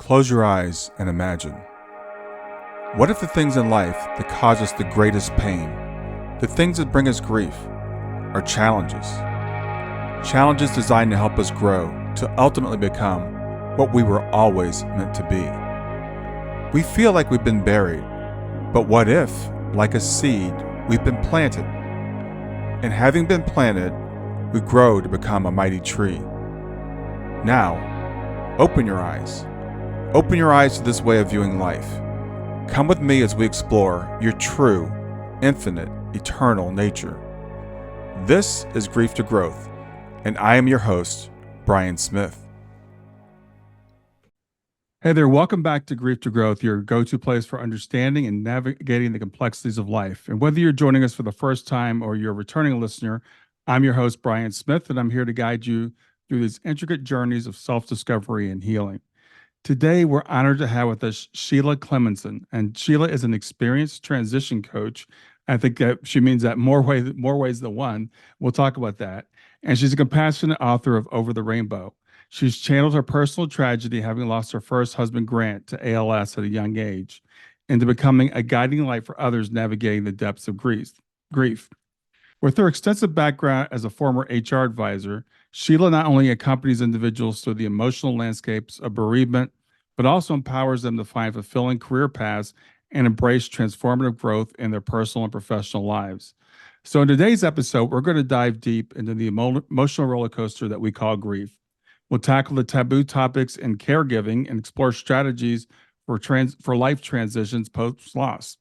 Close your eyes and imagine. What if the things in life that cause us the greatest pain, the things that bring us grief, are challenges? Challenges designed to help us grow, to ultimately become what we were always meant to be. We feel like we've been buried, but what if, like a seed, we've been planted? And having been planted, we grow to become a mighty tree. Now, open your eyes. Open your eyes to this way of viewing life. Come with me as we explore your true, infinite, eternal nature. This is Grief to Growth, and I am your host, Brian Smith. Hey there, welcome back to Grief to Growth, your go-to place for understanding and navigating the complexities of life. And whether you're joining us for the first time or you're a returning listener, I'm your host, Brian Smith, and I'm here to guide you through these intricate journeys of self-discovery and healing. Today, we're honored to have with us Sheila Clemenson, and Sheila is an experienced transition coach. I think that she means that more ways than one. We'll talk about that. And she's a compassionate author of Over the Rainbow. She's channeled her personal tragedy, having lost her first husband, Grant, to ALS at a young age, into becoming a guiding light for others navigating the depths of grief. With her extensive background as a former HR advisor, Sheila not only accompanies individuals through the emotional landscapes of bereavement, but also empowers them to find fulfilling career paths and embrace transformative growth in their personal and professional lives. So in today's episode, we're going to dive deep into the emotional roller coaster that we call grief. We'll tackle the taboo topics in caregiving and explore strategies for life transitions post-loss.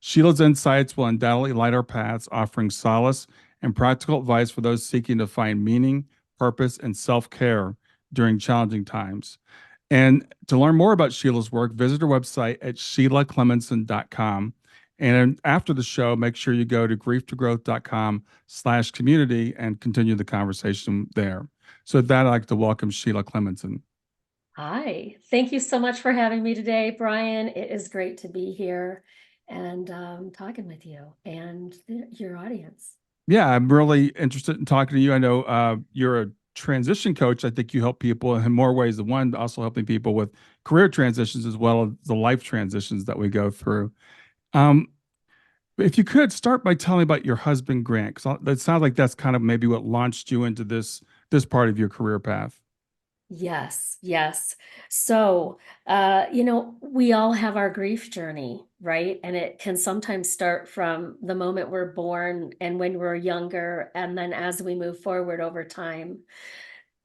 Sheila's insights will undoubtedly light our paths, offering solace and practical advice for those seeking to find meaning, purpose, and self-care during challenging times. And to learn more about Sheila's work, visit her website at sheilaclemenson.com. And after the show, make sure you go to grieftogrowth.com/community and continue the conversation there. So with that, I'd like to welcome Sheila Clemenson. Hi, thank you so much for having me today, Brian. It is great to be here and talking with you and your audience. Yeah, I'm really interested in talking to you. I know you're a transition coach. I think you help people in more ways than one, also helping people with career transitions as well as the life transitions that we go through. Um, if you could start by telling me about your husband, Grant, because that sounds like that's kind of maybe what launched you into this part of your career path. Yes, yes. So, we all have our grief journey, right? And it can sometimes start from the moment we're born and when we're younger, and then as we move forward over time.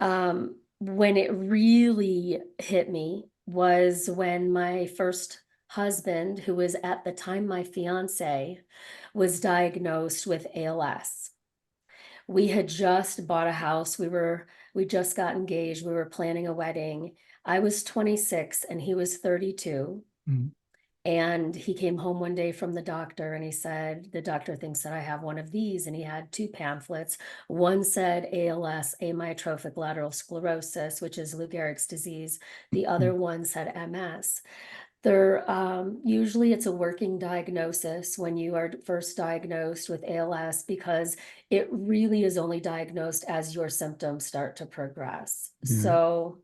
When it really hit me was when my first husband, who was at the time my fiance, was diagnosed with ALS. We had just bought a house. We just got engaged. We were planning a wedding. I was 26 and he was 32. Mhm. And he came home one day from the doctor and he said, the doctor thinks that I have one of these. And he had two pamphlets. One said ALS, amyotrophic lateral sclerosis, which is Lou Gehrig's disease. The other one said MS. Usually it's a working diagnosis when you are first diagnosed with ALS because it really is only diagnosed as your symptoms start to progress. Yeah. So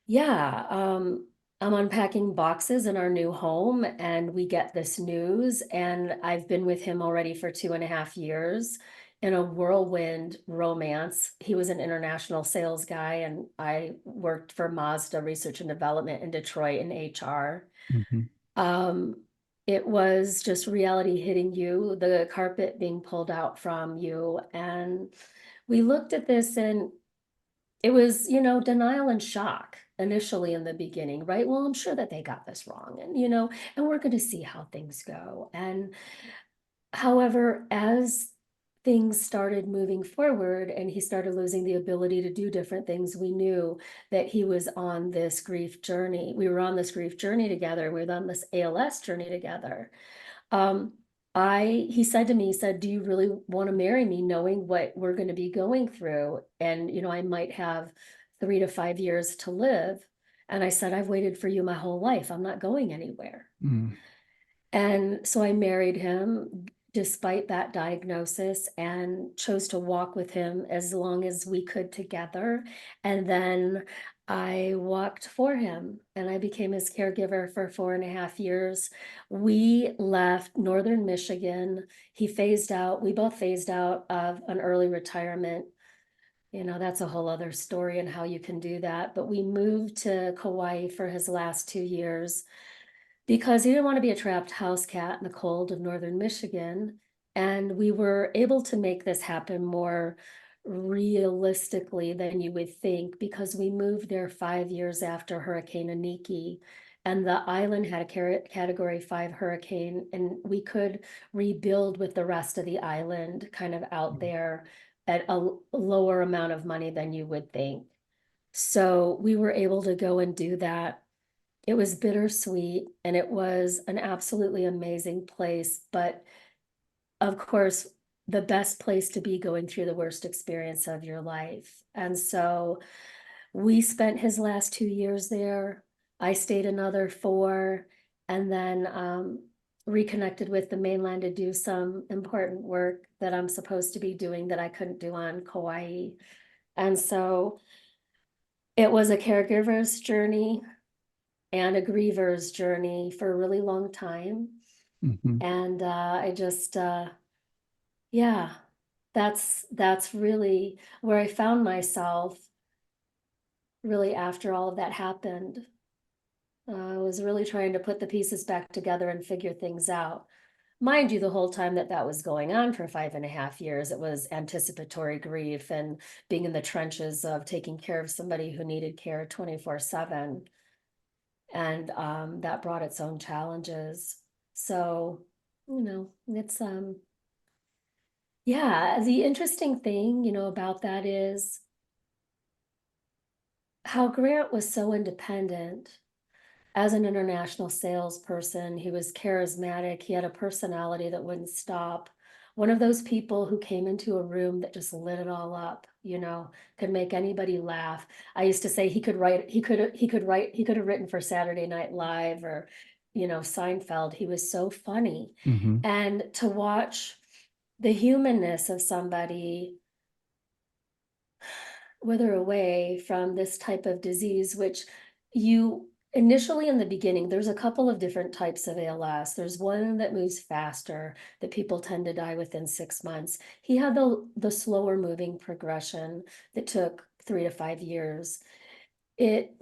yeah, I'm unpacking boxes in our new home and we get this news, and I've been with him already for 2.5 years in a whirlwind romance. He was an international sales guy and I worked for Mazda Research and Development in Detroit in HR. Mhm. Um, it was just reality hitting you, the carpet being pulled out from you. And we looked at this and it was, denial and shock initially in the beginning, right? Well, I'm sure that they got this wrong and we're going to see how things go. And however, as things started moving forward and he started losing the ability to do different things, we knew that he was on this grief journey. We were on this grief journey together. We were on this ALS journey together. Um, he said to me, he said, do you really want to marry me knowing what we're going to be going through? And, I might have 3 to 5 years to live. And I said, I've waited for you my whole life. I'm not going anywhere. Mm. And so I married him despite that diagnosis and chose to walk with him as long as we could together. And then I walked for him and I became his caregiver for 4.5 years. We left Northern Michigan. He phased out, we both phased out of an early retirement. That's a whole other story and how you can do that. But we moved to Kauai for his last 2 years because he didn't want to be a trapped house cat in the cold of Northern Michigan. And we were able to make this happen more realistically than you would think because we moved there 5 years after Hurricane Iniki. And the island had a category 5 hurricane, and we could rebuild with the rest of the island kind of out there at a lower amount of money than you would think. So we were able to go and do that. It was bittersweet and it was an absolutely amazing place. But of course, the best place to be going through the worst experience of your life. And so we spent his last 2 years there. I stayed another 4 and then reconnected with the mainland to do some important work that I'm supposed to be doing that I couldn't do on Kauai. And so it was a caregiver's journey and a griever's journey for a really long time. Mhm. And I just, yeah, that's really where I found myself really after all of that happened. I was really trying to put the pieces back together and figure things out. Mind you, the whole time that that was going on for 5.5 years, it was anticipatory grief and being in the trenches of taking care of somebody who needed care 24/7. And that brought its own challenges. So, it's yeah, the interesting thing, about that is how Grant was so independent as an international salesperson. He was charismatic. He had a personality that wouldn't stop. One of those people who came into a room that just lit it all up, could make anybody laugh. I used to say he could have written for Saturday Night Live or, Seinfeld. He was so funny. Mhm. And to watch the humanness of somebody wither away from this type of disease, which you initially in the beginning, there's a couple of different types of ALS. There's one that moves faster, that people tend to die within 6 months. He had the slower moving progression that took 3 to 5 years. It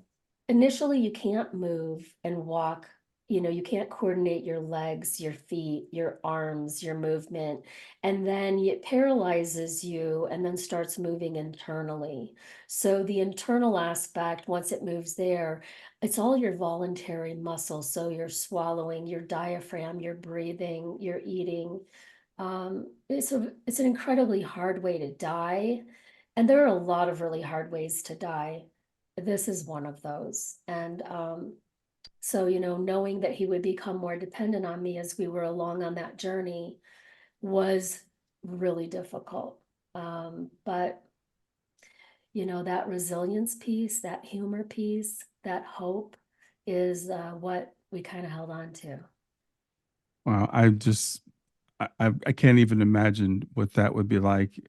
initially you can't move and walk, you can't coordinate your legs, your feet, your arms, your movement, and then it paralyzes you and then starts moving internally. So the internal aspect, once it moves there, it's all your voluntary muscles. So you're swallowing, your diaphragm, your breathing, your eating. It's an incredibly hard way to die. And there are a lot of really hard ways to die. This is one of those. And so, knowing that he would become more dependent on me as we were along on that journey was really difficult. But, that resilience piece, that humor piece, that hope is what we kind of held on to. Wow, I can't even imagine what that would be like,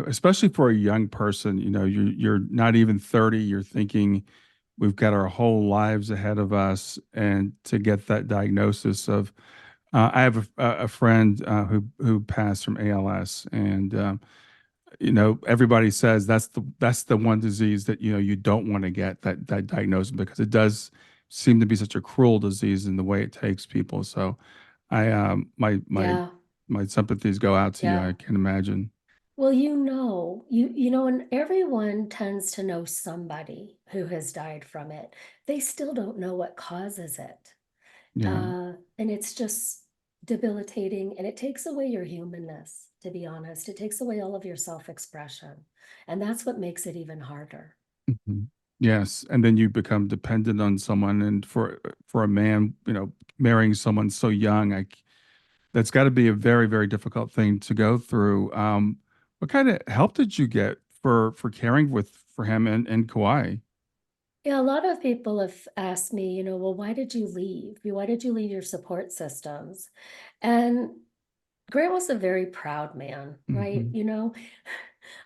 especially for a young person. You're not even 30, you're thinking we've got our whole lives ahead of us, and to get that diagnosis of I have a friend who passed from ALS, and everybody says that's the one disease that you don't want to get that diagnosis, because it does seem to be such a cruel disease in the way it takes people. So I Yeah, my sympathies go out to you. yeah. I can imagine. Well, and everyone tends to know somebody who has died from it. They still don't know what causes it. Yeah. And it's just debilitating and it takes away your humanness, to be honest. It takes away all of your self-expression. And that's what makes it even harder. Mhm. Yes, and then you become dependent on someone, and for a man, marrying someone so young, that's got to be a very, very difficult thing to go through. What kind of help did you get for caring for him in Kauai? Yeah, a lot of people have asked me, well, why did you leave? Why did you leave your support systems? And Grant was a very proud man, right? Hmm.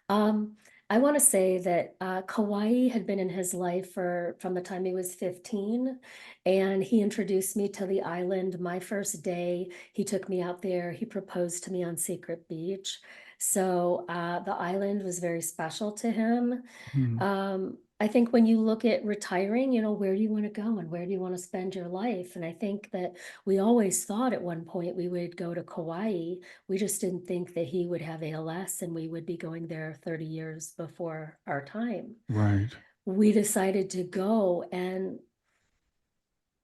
Um, I want to say that Kauai had been in his life from the time he was 15, and he introduced me to the island my first day. He took me out there. He proposed to me on Secret Beach. So the island was very special to him. Hmm. I think when you look at retiring, where do you want to go and where do you want to spend your life? And I think that we always thought at one point we would go to Kauai. We just didn't think that he would have ALS and we would be going there 30 years before our time. Right. We decided to go, and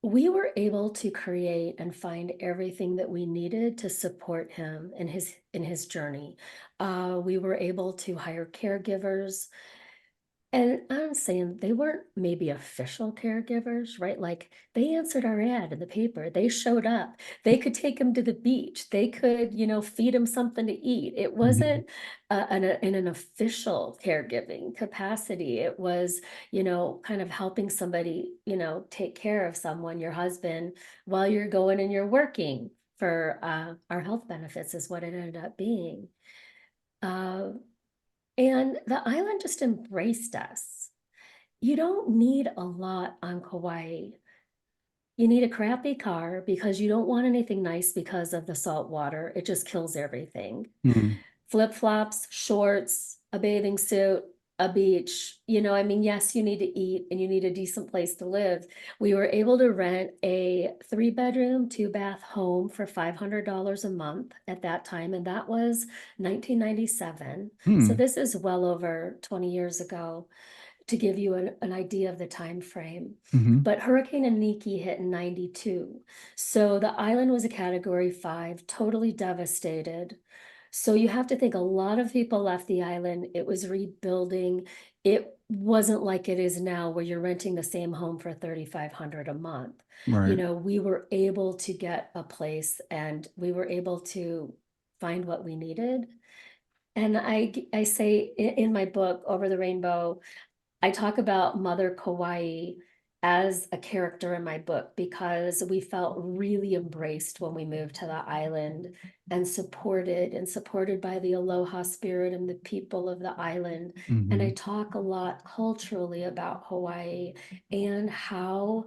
we were able to create and find everything that we needed to support him in his journey. We were able to hire caregivers. And I'm saying they weren't maybe official caregivers, right? Like they answered our ad in the paper. They showed up. They could take him to the beach. They could, feed him something to eat. It Mhm. wasn't in an official caregiving capacity. It was, kind of helping somebody, take care of someone, your husband, while you're going and you're working for our health benefits is what it ended up being. Uh, and the island just embraced us. You don't need a lot on Kauai. You need a crappy car because you don't want anything nice because of the salt water. It just kills everything. Mhm. Flip-flops, shorts, a bathing suit, a beach. I mean, yes, you need to eat and you need a decent place to live. We were able to rent a 3-bedroom, 2-bath home for $500 a month at that time, and that was 1997. So Hmm. this is well over 20 years ago to give you an idea of the time frame. Mhm. But Hurricane Iniki hit in 92. So the island was a category 5, totally devastated. So you have to think a lot of people left the island. It was rebuilding. It wasn't like it is now where you're renting the same home for 3,500 a month. Right. We were able to get a place and we were able to find what we needed. And I say in my book, Over the Rainbow, I talk about Mother Kauai as a character in my book because we felt really embraced when we moved to the island and supported by the aloha spirit and the people of the island. And I Mhm. talk a lot culturally about Hawaii and how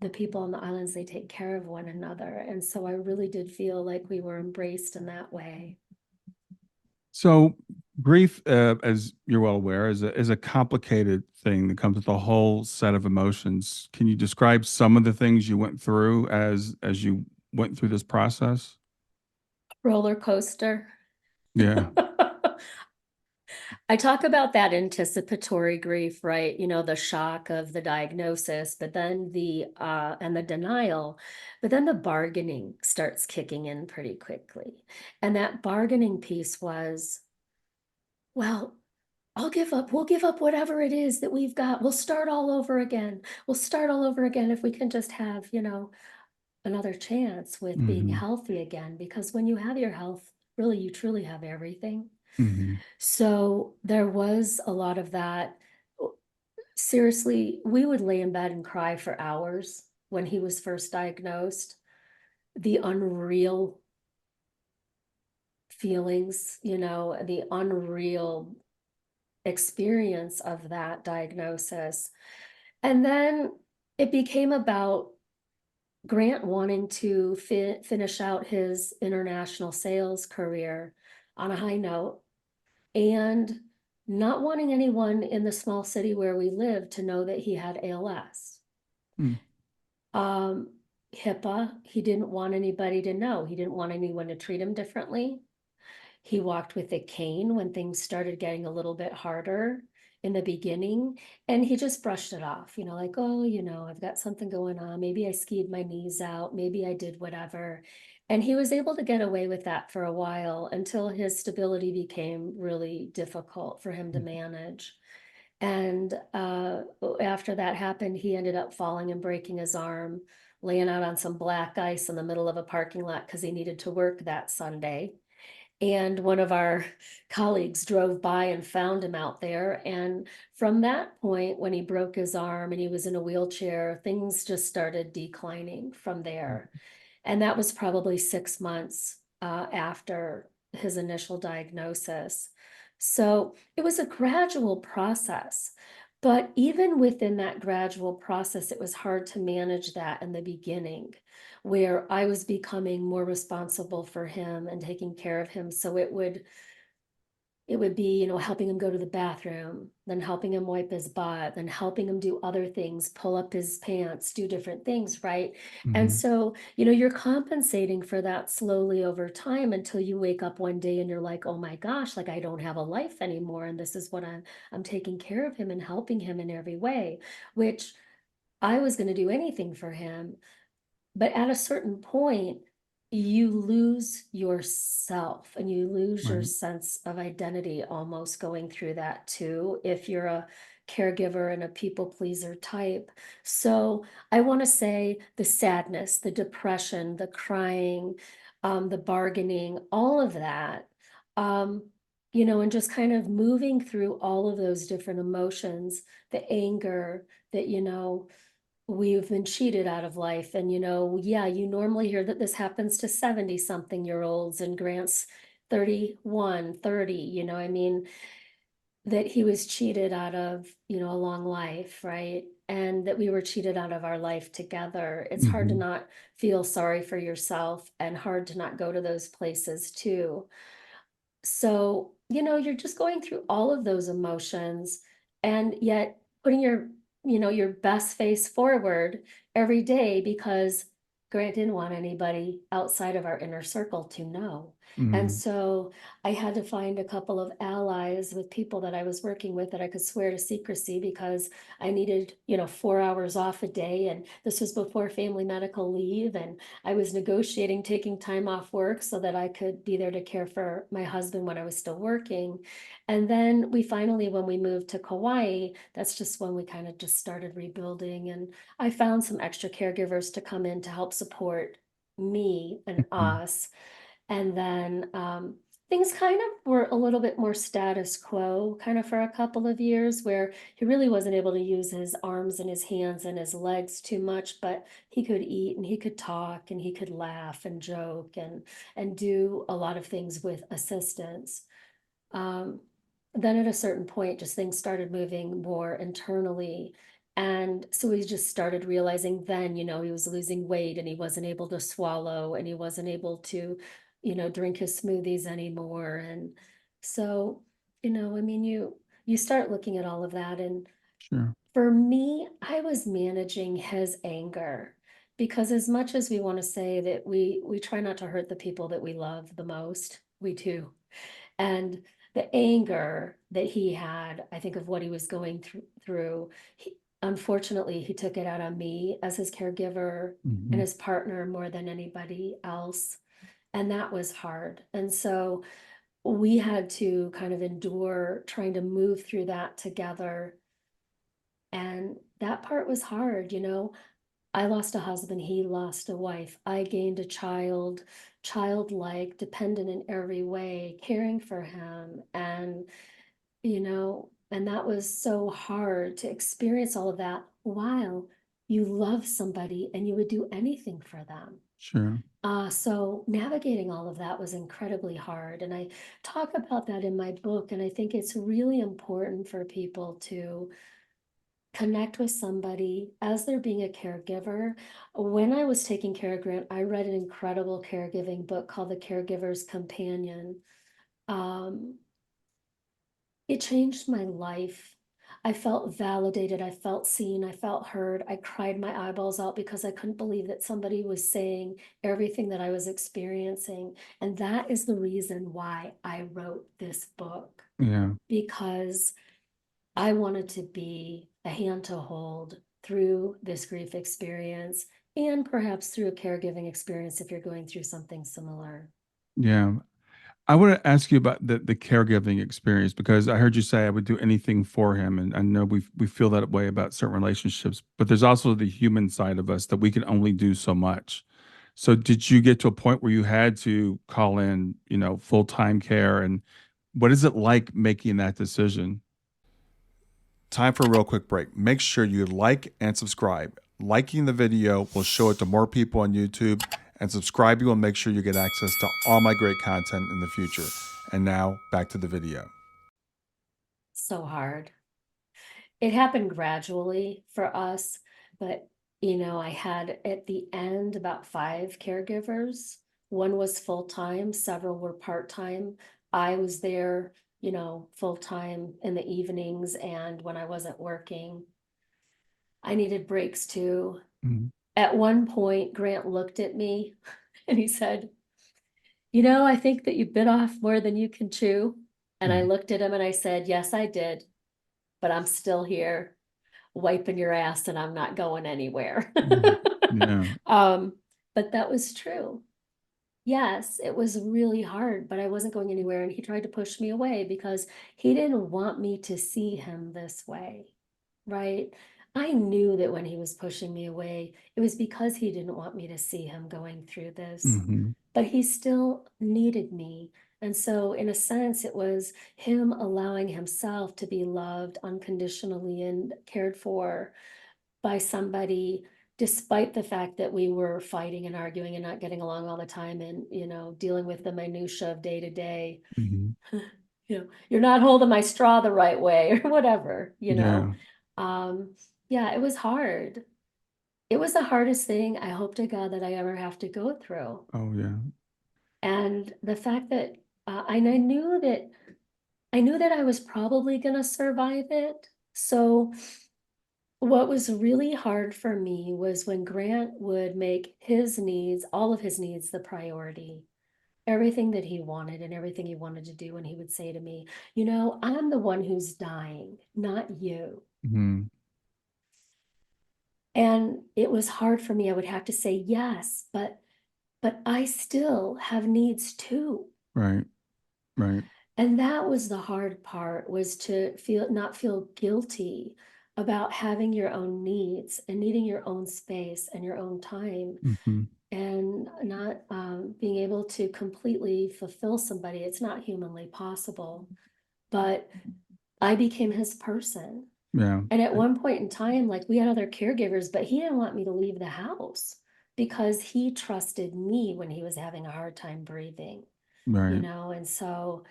the people on the islands, they take care of one another. And so I really did feel like we were embraced in that way. So grief, as you're well aware, is a complicated thing that comes with a whole set of emotions. Can you describe some of the things you went through as you went through this process? Roller coaster. Yeah. I talk about that anticipatory grief, right? The shock of the diagnosis, but then the denial, but then the bargaining starts kicking in pretty quickly. And that bargaining piece was, well, we'll give up whatever it is that we've got. We'll start all over again. We'll start all over again if we can just have, another chance with being Mhm. healthy again. Because when you have your health, really, you truly have everything. Mhm. So there was a lot of that. Seriously, we would lay in bed and cry for hours when he was first diagnosed. The unreal feelings, the unreal experience of that diagnosis. And then it became about Grant wanting to finish out his international sales career on a high note and not wanting anyone in the small city where we live to know that he had ALS. Mm. Um, HIPAA, he didn't want anybody to know. He didn't want anyone to treat him differently. He walked with a cane when things started getting a little bit harder in the beginning, and he just brushed it off, like, oh, I've got something going on. Maybe I skied my knees out. Maybe I did whatever. And he was able to get away with that for a while until his stability became really difficult for him to manage. And after that happened, he ended up falling and breaking his arm, laying out on some black ice in the middle of a parking lot because he needed to work that Sunday. And one of our colleagues drove by and found him out there. And from that point, when he broke his arm and he was in a wheelchair, things just started declining from there. And that was probably 6 months after his initial diagnosis. So it was a gradual process. But even within that gradual process, it was hard to manage that in the beginning, where I was becoming more responsible for him and taking care of him. So it would be, helping him go to the bathroom, then helping him wipe his butt, then helping him do other things, pull up his pants, do different things, right? And Hmm. so, you're compensating for that slowly over time until you wake up one day and you're like, oh my gosh, like I don't have a life anymore. And this is what I'm taking care of him and helping him in every way, which I was going to do anything for him. But at a certain point, you lose yourself and you lose your Right. sense of identity almost going through that too, if you're a caregiver and a people pleaser type. So I want to say the sadness, the depression, the crying, the bargaining, all of that, um, and just kind of moving through all of those different emotions, the anger that, we've been cheated out of life. And, yeah, you normally hear that this happens to 70 something year olds and Grant's 31, 30, I mean, that he was cheated out of, a long life, right? And that we were cheated out of our life together. It's hard to Hmm. not feel sorry for yourself and hard to not go to those places too. So, you're just going through all of those emotions and yet putting your best face forward every day because Grant didn't want anybody outside of our inner circle to know. And Hmm. so I had to find a couple of allies with people that I was working with that I could swear to secrecy because I needed, 4 hours off a day. And this was before family medical leave. And I was negotiating taking time off work so that I could be there to care for my husband when I was still working. And then we finally, when we moved to Kauai, that's just when we kind of just started rebuilding. And I found some extra caregivers to come in to help support me and Hmm. us. And then things kind of were a little bit more status quo, kind of for a couple of years, where he really wasn't able to use his arms and his hands and his legs too much, but he could eat and he could talk and he could laugh and joke and do a lot of things with assistance. Um, then at a certain point, just things started moving more internally. And so we just started realizing then, he was losing weight and he wasn't able to swallow and he wasn't able to, drink his smoothies anymore. And so, I mean, you start looking at all of that. And Sure. for me, I was managing his anger because as much as we want to say that we try not to hurt the people that we love the most, we do. And the anger that he had, I think of what he was going through, unfortunately, he took it out on me as his caregiver and Hmm. his partner more than anybody else. And that was hard. And so we had to kind of endure trying to move through that together. And that part was hard, I lost a husband, he lost a wife. I gained a child, childlike, dependent in every way, caring for him. And that was so hard to experience all of that while you love somebody and you would do anything for them. Sure. So navigating all of that was incredibly hard. And I talk about that in my book. And I think it's really important for people to connect with somebody as they're being a caregiver. When I was taking care of Grant, I read an incredible caregiving book called The Caregiver's Companion. Um, it changed my life. I felt validated. I felt seen. I felt heard. I cried my eyeballs out because I couldn't believe that somebody was saying everything that I was experiencing. And that is the reason why I wrote this book, Yeah. because I wanted to be a hand to hold through this grief experience and perhaps through a caregiving experience if you're going through something similar. Yeah. I want to ask you about the caregiving experience because I heard you say I would do anything for him, and I know we feel that way about certain relationships, but there's also the human side of us that we can only do so much. So, did you get to a point where you had to call in, full time care, and what is it like making that decision? Time for a real quick break. Make sure you like and subscribe. Liking the video will show it to more people on YouTube, and subscribing will make sure you get access to all my great content in the future. And now back to the video. So hard. It happened gradually for us, but I had at the end about 5 caregivers. One was full-time, several were part-time. I was there, full-time in the evenings and when I wasn't working. I needed breaks too. Mhm. At one point, Grant looked at me and he said, I think that you bit off more than you can chew. And I Mhm. looked at him and I said, yes, I did, but I'm still here wiping your ass and I'm not going anywhere. Mhm. Yeah. um, but that was true. Yes, it was really hard, but I wasn't going anywhere. And he tried to push me away because he didn't want me to see him this way. Right? I knew that when he was pushing me away, it was because he didn't want me to see him going through this. Hmm. But he still needed me. And so, in a sense, it was him allowing himself to be loved unconditionally and cared for by somebody, despite the fact that we were fighting and arguing and not getting along all the time and, dealing with the minutia of day to day. Hmm. You're not holding my straw the right way or whatever. Yeah. Um, yeah, it was hard. It was the hardest thing I hope to God that I ever have to go through. Oh, yeah. And the fact that and I knew that I was probably going to survive it. So what was really hard for me was when Grant would make his needs, all of his needs, the priority. Everything that he wanted and everything he wanted to do. And he would say to me, I'm the one who's dying, not you. Hmm. And it was hard for me. I would have to say yes, but I still have needs too. Right. Right. And that was the hard part, was to not feel guilty about having your own needs and needing your own space and your own time Hmm. and not being able to completely fulfill somebody. It's not humanly possible, but I became his person. Yeah. And at one point in time, like, we had other caregivers, but he didn't want me to leave the house because he trusted me when he was having a hard time breathing, Right. and so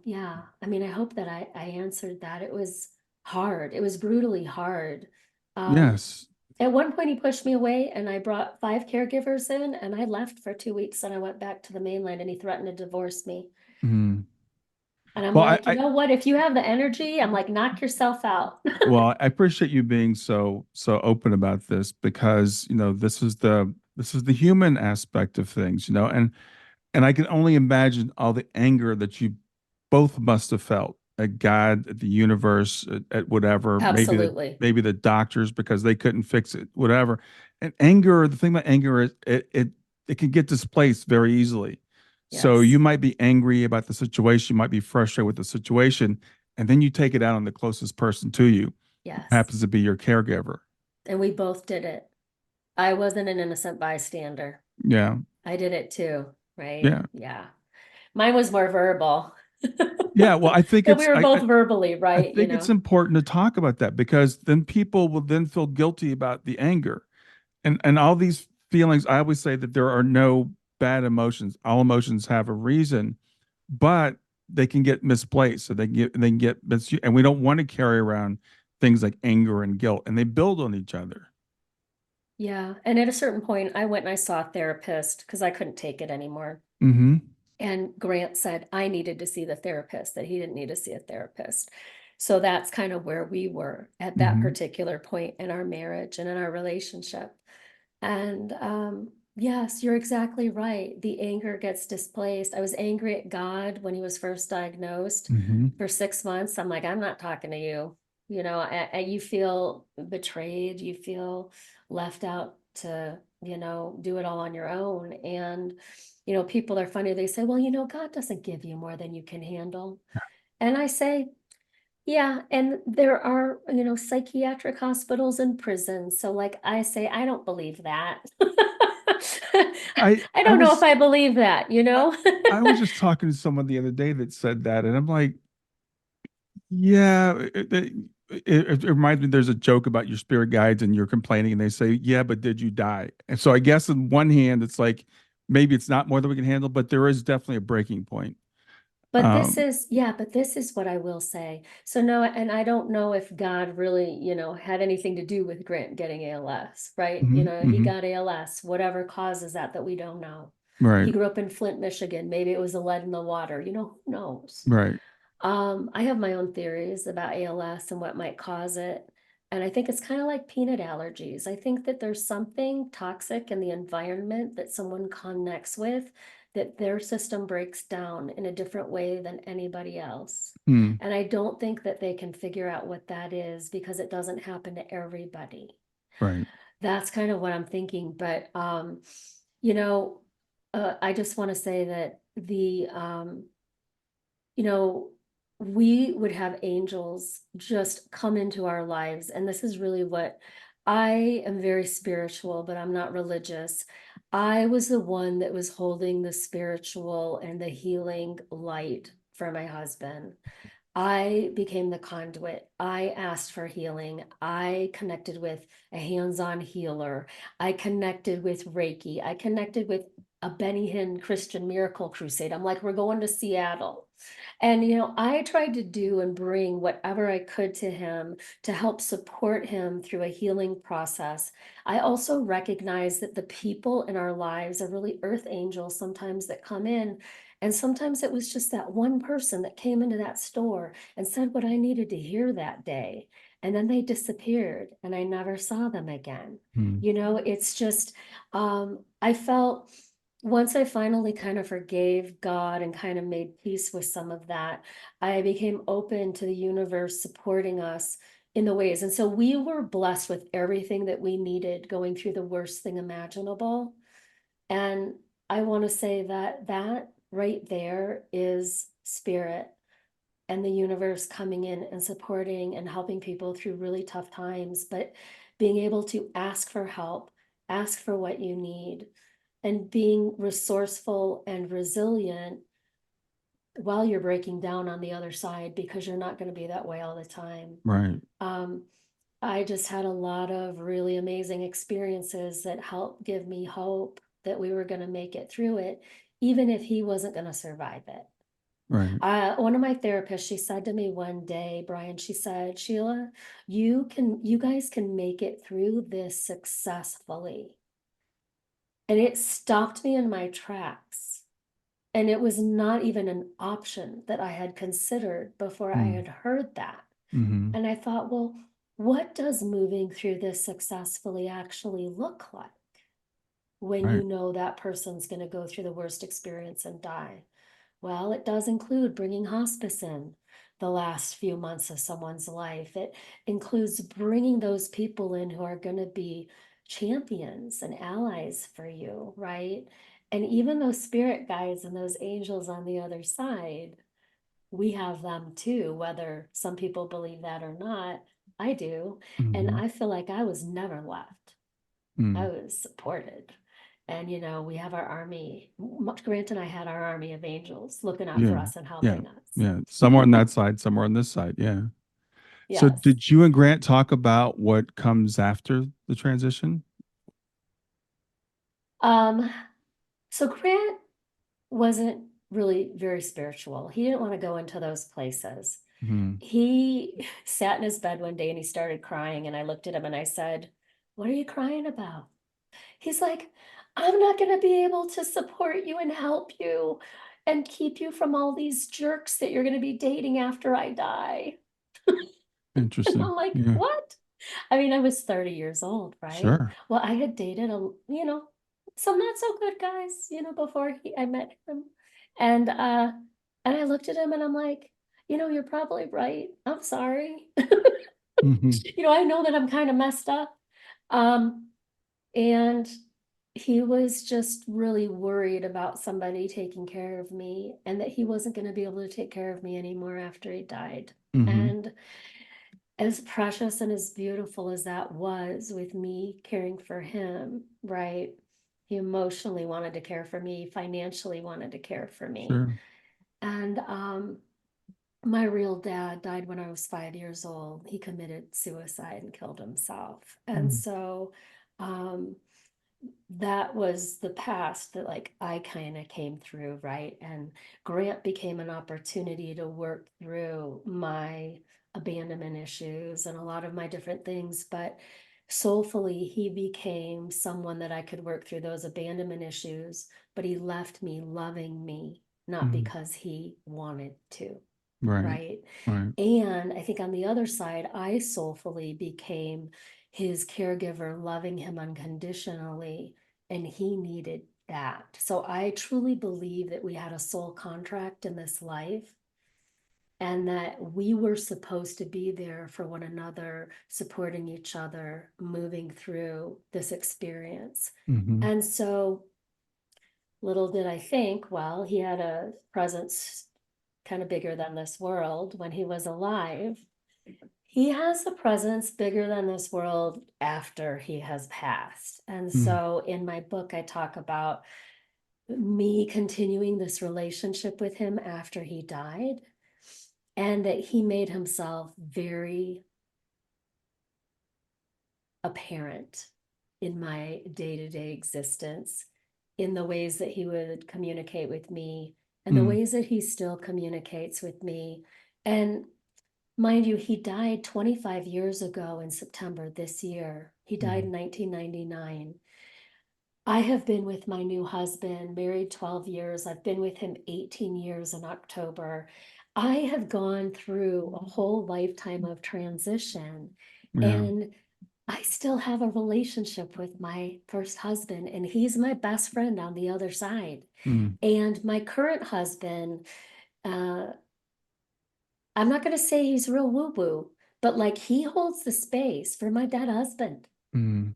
yeah, I mean, I hope that I answered that. It was hard. It was brutally hard. Um, Yes. at one point, he pushed me away, and I brought 5 caregivers in, and I left for 2 weeks, and I went back to the mainland, and he threatened to divorce me. Mhm. And I'm Well, like, you know what? If you have the energy, I'm like, knock yourself out. I appreciate you being so open about this because, this is the human aspect of things, and I can only imagine all the anger that you both must have felt at God, at the universe, at whatever, Absolutely. maybe the doctors because they couldn't fix it, whatever. And anger, the thing about anger is it can get displaced very easily. So you Yes. might be angry about the situation, you might be frustrated with the situation, and then you take it out on the closest person to you, who Yes. happens to be your caregiver. And we both did it. I wasn't an innocent bystander. Yeah. I did it too, right? Yeah. Yeah. Mine was more verbal. Yeah, well, But we were both verbally, I right? think it's important to talk about that because then people will then feel guilty about the anger and all these feelings. I always say that there are no bad emotions. All emotions have a reason, but they can get misplaced. So they can get and we don't want to carry around things like anger and guilt, and they build on each other. Yeah. And at a certain point, I went and I saw a therapist because I couldn't take it anymore. Mm-hmm. And Grant said I needed to see the therapist, that he didn't need to see a therapist. So that's kind of where we were at that Mm-hmm. particular point in our marriage and in our relationship. And yes, you're exactly right. The anger gets displaced. I was angry at God when he was first diagnosed Mm-hmm. for 6 months. I'm like, I'm not talking to you. You feel betrayed. You feel left out to, do it all on your own. And, people are funny. They say, well, God doesn't give you more than you can handle. And I say, yeah, and there are, psychiatric hospitals and prisons. So like I say, I don't believe that. I I I don't know if was I believe that, I, I was just talking to someone the other day that said that, and I'm like, yeah, it reminds me. There's a joke about your spirit guides, and you're complaining, and they say, "Yeah, but did you die?" And so I guess on one hand, it's like maybe it's not more than we can handle, but there is definitely a breaking point. But this Um, is, yeah, but this is what I will say. So no, and I don't know if God really, had anything to do with Grant getting ALS, right? mhm, He mhm. got ALS, whatever causes that we don't know. Right, He grew up in Flint, Michigan. Maybe it was the lead in the water, who knows? right. I have my own theories about ALS and what might cause it. And I think it's kind of like peanut allergies. I think that there's something toxic in the environment that someone connects with that their system breaks down in a different way than anybody else. Mm, And I don't think that they can figure out what that is because it doesn't happen to everybody. right, That's kind of what I'm thinking. But, you know, I just want to say that you know, we would have angels just come into our lives. And this is really what I am very spiritual, but I'm not religious. I was the one that was holding the spiritual and the healing light for my husband. I became the conduit. I asked for healing. I connected with a hands-on healer. I connected with Reiki. I connected with a Benny Hinn Christian Miracle Crusade. I'm like, we're going to Seattle. And, I tried to do and bring whatever I could to him to help support him through a healing process. I also recognize that the people in our lives are really earth angels sometimes that come in. And sometimes it was just that one person that came into that store and said what I needed to hear that day. And then they disappeared and I never saw them again. mm, It's just, I felt once I finally kind of forgave God and kind of made peace with some of that, I became open to the universe supporting us in the ways. And so we were blessed with everything that we needed going through the worst thing imaginable. And I want to say that that right there is spirit and the universe coming in and supporting and helping people through really tough times, but being able to ask for help, ask for what you need, and being resourceful and resilient while you're breaking down on the other side because you're not going to be that way all the time. right, Um, I just had a lot of really amazing experiences that helped give me hope that we were going to make it through it, even if he wasn't going to survive it. right. One of my therapists, she said to me one day, Brian, she said, Sheila, you guys can make it through this successfully. And it stopped me in my tracks. And it was not even an option that I had considered before I Mm, had heard that. mhm, And I thought, well, what does moving through this successfully actually look like when right, you know that person's going to go through the worst experience and die? Well, it does include bringing hospice in the last few months of someone's life. It includes bringing those people in who are going to be champions and allies for you, right? And even those spirit guides and those angels on the other side, we have them too, whether some people believe that or not. I do. And mhm, I feel like I was never left. I mm. was supported. And, we have our army. Grant and I had our army of angels looking out for Yeah, us and yeah, helping us. yeah. Somewhere on that side, somewhere on this side. Yeah. So, Yes. did you and Grant talk about what comes after the transition? Um, so Grant wasn't really very spiritual. He didn't want to go into those places. Hmm. He sat in his bed one day and he started crying. And I looked at him and I said, what are you crying about? He's like, I'm not going to be able to support you and help you and keep you from all these jerks that you're going to be dating after I die. And Interesting. I'm like, Yeah. what? I mean, I was 30 years old, right? Sure. Well, I had dated some not so good guys, before I met him. And I looked at him and I'm like, you're probably right. I'm sorry. Hmm. I know that I'm kind of messed up. Um, and he was just really worried about somebody taking care of me and that he wasn't going to be able to take care of me anymore after he died. Hmm. And as precious and as beautiful as that was with me caring for him, right? He emotionally wanted to care for me, financially wanted to care for me. Sure. And my real dad died when I was 5 years old. He committed suicide and killed himself. And Mm. so um, that was the past that like I kind of came through, right? And Grant became an opportunity to work through my abandonment issues and a lot of my different things, but soulfully he became someone that I could work through those abandonment issues, but he left me loving me, not Mm. because he wanted to, Right. right? Right. And I think on the other side, I soulfully became his caregiver, loving him unconditionally, and he needed that. So I truly believe that we had a soul contract in this life and that we were supposed to be there for one another, supporting each other, moving through this experience. Mm-hmm. And so little did I think, well, he had a presence kind of bigger than this world when he was alive. He has a presence bigger than this world after he has passed. And Mm. so in my book, I talk about me continuing this relationship with him after he died, and that he made himself very apparent in my day-to-day existence, in the ways that he would communicate with me and the Mm. ways that he still communicates with me. And mind you, he died 25 years ago in September this year. He died Mm. in 1999. I have been with my new husband, married 12 years. I've been with him 18 years in October. I have gone through a whole lifetime of transition, Yeah. and I still have a relationship with my first husband, and he's my best friend on the other side. Mm. And my current husband, uh, I'm not going to say he's real woo woo, but like he holds the space for my dead husband. Mm.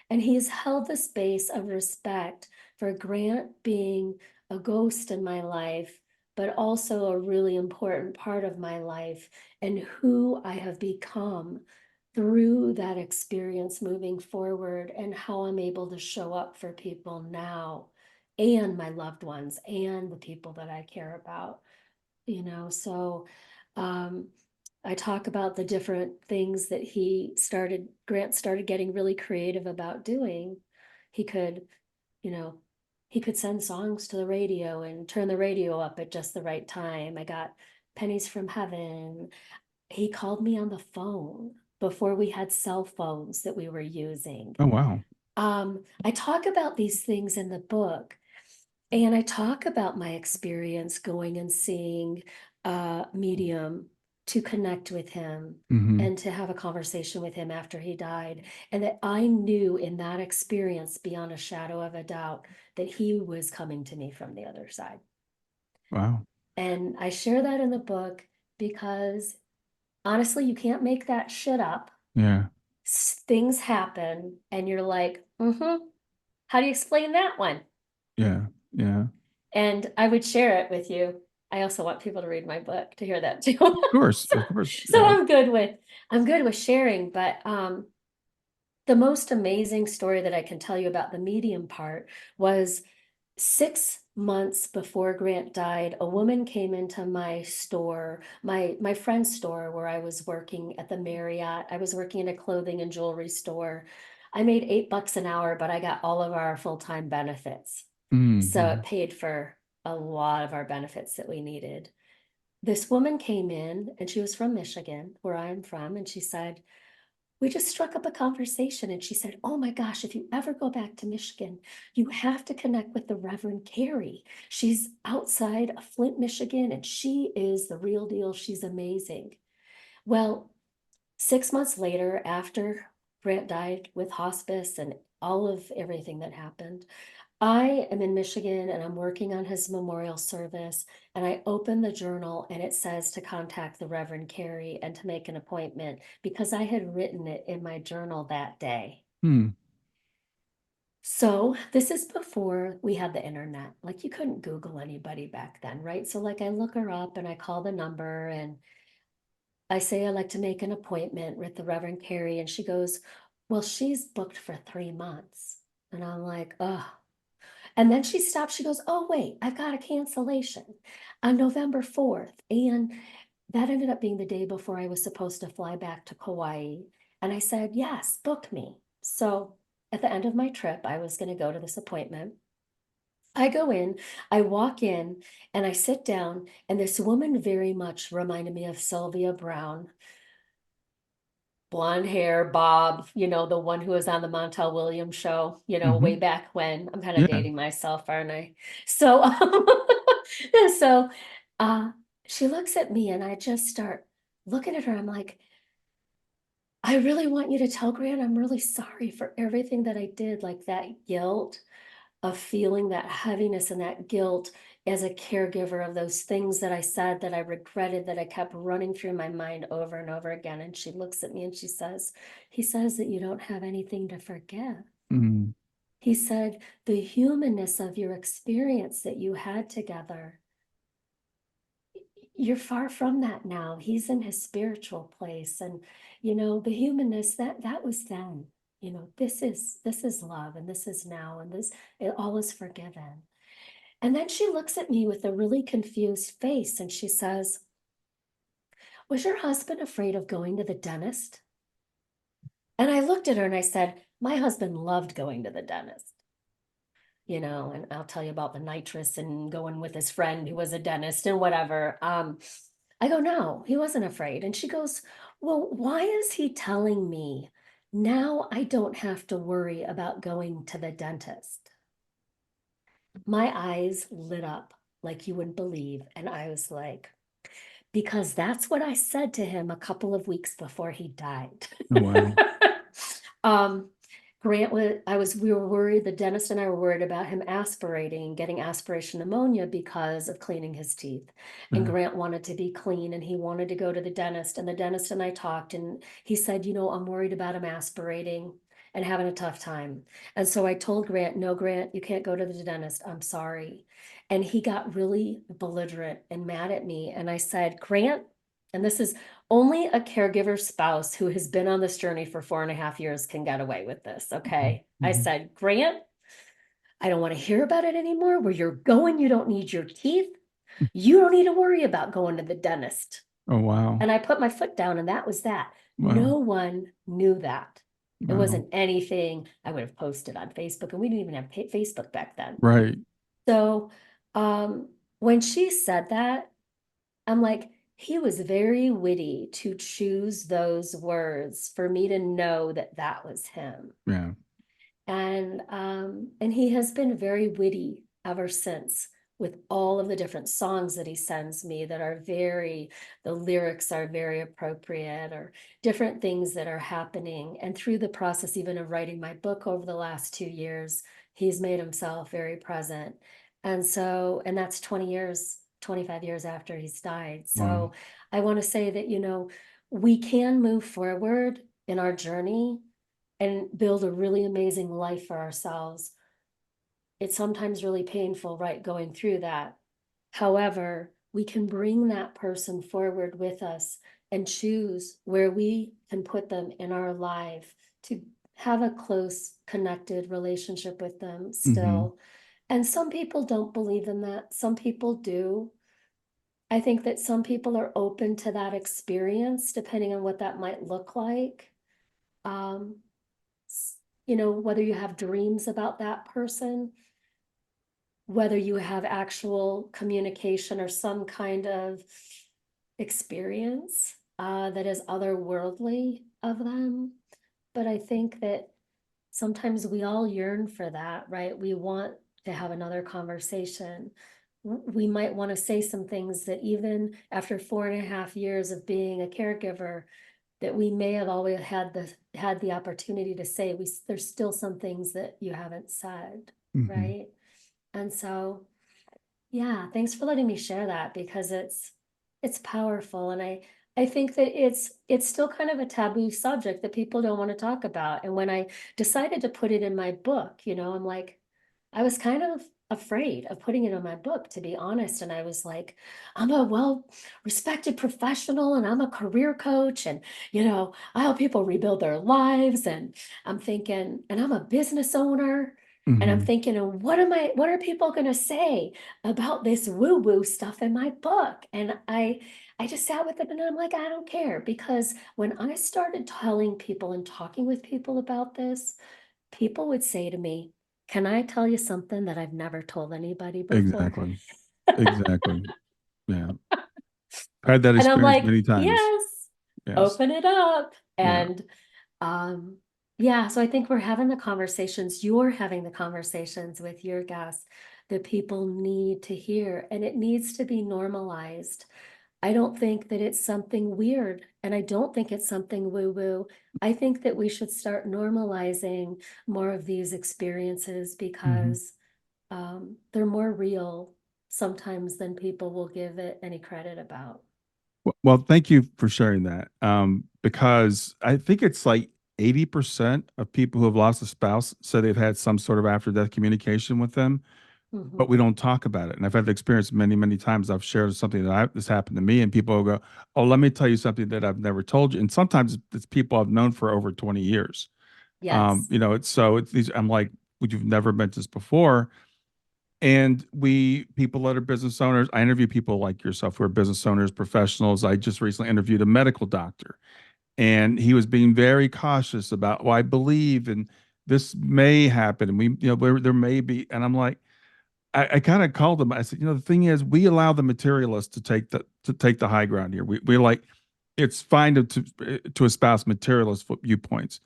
And he has held the space of respect for Grant being a ghost in my life, but also a really important part of my life and who I have become through that experience moving forward, and how I'm able to show up for people now and my loved ones and the people that I care about, so um, I talk about the different things that Grant started getting really creative about doing. He could, you know, he could send songs to the radio and turn the radio up at just the right time. I got pennies from heaven. He called me on the phone before we had cell phones that we were using. Oh, wow. I talk about these things in the book, and I talk about my experience going and seeing a medium to connect with him Mm-hmm. and to have a conversation with him after he died. And that I knew in that experience, beyond a shadow of a doubt, that he was coming to me from the other side. Wow. And I share that in the book because honestly, you can't make that shit up. Yeah. Things happen, and you're like, how do you explain that one? Yeah. Yeah. And I would share it with you. I also want people to read my book to hear that too. Of course. so, Of course. so Yeah. I'm good with sharing, but the most amazing story that I can tell you about the medium part was 6 months before Grant died. A woman came into my store, my friend's store, where I was working at the Marriott. I was working in a clothing and jewelry store. I made $8 an hour, but I got all of our full-time benefits. So Mm-hmm. it paid for a lot of our benefits that we needed. This woman came in, and she was from Michigan, where I'm from, and she said, we just struck up a conversation, and she said, oh my gosh, if you ever go back to Michigan, you have to connect with the Reverend Carrie. She's outside of Flint, Michigan, and she is the real deal. She's amazing. Well, 6 months later, after Grant died with hospice and all of everything that happened, I am in Michigan and I'm working on his memorial service. And I open the journal and it says to contact the Reverend Carrie and to make an appointment, because I had written it in my journal that day. Hmm. So this is before we had the internet. Like, you couldn't Google anybody back then, right? So like I look her up and I call the number and I say I'd like to make an appointment with the Reverend Carrie. And she goes, well, she's booked for 3 months. And I'm like, oh. And then she stops. She goes, oh, wait, I've got a cancellation on November 4th. And that ended up being the day before I was supposed to fly back to Kauai. And I said, yes, book me. So at the end of my trip, I was going to go to this appointment. I go in, I walk in, and I sit down, and this woman very much reminded me of Sylvia Brown. Blonde hair, bob, the one who was on the Montel Williams show, way Hmm. back when. I'm kind of Yeah. dating myself, aren't I? So, so uh, she looks at me and I just start looking at her. I'm like, I really want you to tell Grant I'm really sorry for everything that I did, like that guilt of feeling that heaviness and that guilt as a caregiver of those things that I said that I regretted that I kept running through my mind over and over again. And she looks at me and she says, he says that you don't have anything to forgive. Mm. He said, the humanness of your experience that you had together, you're far from that now. He's in his spiritual place. And, the humanness that was then, this is love and this is now and this, it all is forgiven. And then she looks at me with a really confused face and she says, was your husband afraid of going to the dentist? And I looked at her and I said, my husband loved going to the dentist, and I'll tell you about the nitrous and going with his friend who was a dentist and whatever. I go, no, he wasn't afraid. And she goes, well, why is he telling me now I don't have to worry about going to the dentist? My eyes lit up like you wouldn't believe. And I was like, because that's what I said to him a couple of weeks before he died. Oh, wow. um, we were worried, the dentist and I were worried about him aspirating, getting aspiration pneumonia because of cleaning his teeth. And Yeah. Grant wanted to be clean and he wanted to go to the dentist. And the dentist and I talked and he said, I'm worried about him aspirating and having a tough time. And so I told Grant, no, Grant, you can't go to the dentist. I'm sorry. And he got really belligerent and mad at me. And I said, Grant, and this is only a caregiver spouse who has been on this journey for 4.5 years can get away with this. Okay. I Hmm. said, Grant, I don't want to hear about it anymore. Where you're going, you don't need your teeth. You don't need to worry about going to the dentist. Oh, wow. And I put my foot down, and that was that. Wow. No one knew that. It Wow. wasn't anything I would have posted on Facebook, and we didn't even have Facebook back then. Right. So when she said that, I'm like, he was very witty to choose those words for me to know that that was him. Yeah. And he has been very witty ever since with all of the different songs that he sends me that are the lyrics are very appropriate or different things that are happening. And through the process, even of writing my book over the last 2 years, he's made himself very present. And that's 20 years, 25 years after he's died. Wow. So I want to say that, we can move forward in our journey and build a really amazing life for ourselves. It's sometimes really painful, right, going through that. However, we can bring that person forward with us and choose where we can put them in our life to have a close, connected relationship with them Hmm. still. And some people don't believe in that. Some people do. I think that some people are open to that experience, depending on what that might look like. Um, whether you have dreams about that person, whether you have actual communication or some kind of experience that is otherworldly of them. But I think that sometimes we all yearn for that, right? We want to have another conversation. We might want to say some things that even after 4.5 years of being a caregiver, that we may have always had the opportunity to say. There's still some things that you haven't said, Hmm. right? And so, yeah, thanks for letting me share that because it's powerful. And I think that it's still kind of a taboo subject that people don't want to talk about. And when I decided to put it in my book, I'm like, I was kind of afraid of putting it in my book, to be honest. And I was like, I'm a well-respected professional and I'm a career coach and, I help people rebuild their lives. And I'm thinking, and I'm a business owner. And I'm Hmm. thinking, and what are people going to say about this woo-woo stuff in my book? And I just sat with it and I'm like, I don't care because when I started telling people and talking with people about this, people would say to me, "Can I tell you something that I've never told anybody before?" Exactly. Exactly. Yeah. I've had that And I'm experience like, many times. "Yes, Yes. open it up." Yeah. And um, yeah, so I think we're having the conversations, you're having the conversations with your guests that people need to hear, and it needs to be normalized. I don't think that it's something weird, and I don't think it's something woo-woo. I think that we should start normalizing more of these experiences Mhm. because they're more real sometimes than people will give it any credit about. Well, thank you for sharing that. Because I think it's like 80% of people who have lost a spouse say they've had some sort of after death communication with them, but Mhm. we don't talk about it. And I've had the experience many, many times. I've shared something this happened to me, and people will go, "Oh, let me tell you something that I've never told you." And sometimes it's people I've known for over 20 years. Yes, It's these, I'm like, "Would you've never meant this before?" And people that are business owners, I interview people like yourself who are business owners, professionals. I just recently interviewed a medical doctor, and he was being very cautious about, well, I believe, and this may happen, and there may be. And I'm like, I kind of called him. I said, the thing is, we allow the materialists to take the high ground here. We like, it's fine to espouse materialist viewpoints,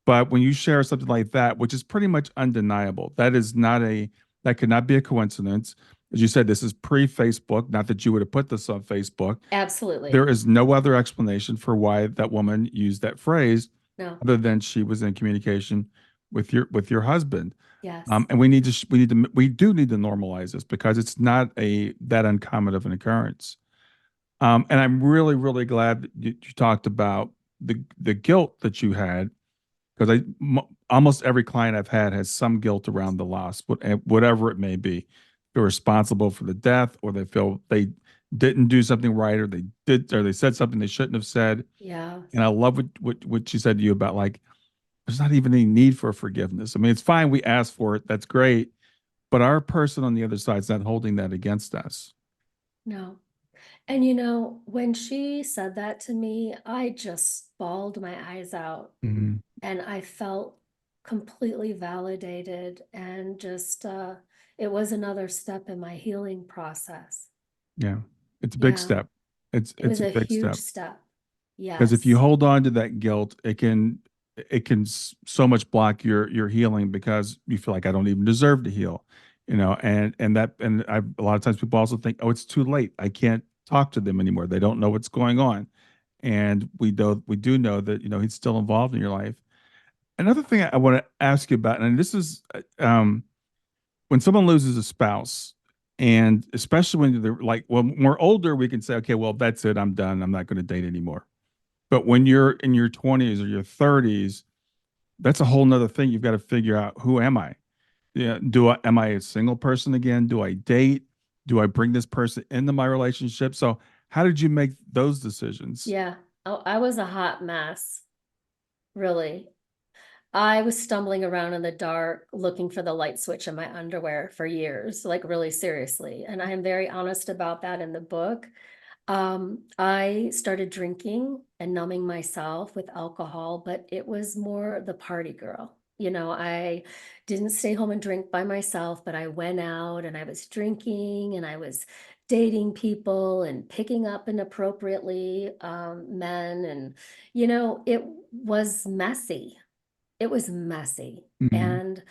but when you share something like that, which is pretty much undeniable, that could not be a coincidence. As you said, this is pre-Facebook, not that you would have put this on Facebook. absolutely. There is no other explanation for why that woman used that phrase No, other than she was in communication with your husband. yes. And we do need to normalize this because it's not a that uncommon of an occurrence. And I'm really, really glad that you talked about the guilt that you had because almost every client I've had has some guilt around the loss, whatever it may be. They're responsible for the death, or they feel they didn't do something right, or they said something they shouldn't have said. Yeah. And I love what she said to you about, like, there's not even any need for forgiveness. I mean, it's fine, we asked for it, that's great, but our person on the other side is not holding that against us. No. And when she said that to me, I just bawled my eyes out Mhm. and I felt completely validated and just it was another step in my healing process. Yeah, it's a big Yeah, step. It's it it's was a a big huge step. step. Because if you Yes. hold on to that guilt, it can so much block your healing because you feel like I don't even deserve to heal, a lot of times people also think, oh, it's too late. I can't talk to them anymore. They don't know what's going on, and we do know that he's still involved in your life. Another thing I want to ask you about, and this is when someone loses a spouse, and especially when they're like, well, when we're older, we can say, okay, well, that's it. I'm done. I'm not going to date anymore. But when you're in your 20s or your 30s, that's a whole nother thing. You've got to figure out, who am I? Yeah, am I a single person again? Do I date? Do I bring this person into my relationship? So how did you make those decisions? Yeah. Oh, I was a hot mess, really. I was stumbling around in the dark looking for the light switch in my underwear for years, like really seriously. And I am very honest about that in the book. I started drinking and numbing myself with alcohol, but it was more the party girl. I didn't stay home and drink by myself, but I went out and I was drinking and I was dating people and picking up inappropriately men. And, it was messy. It was messy. Hmm. And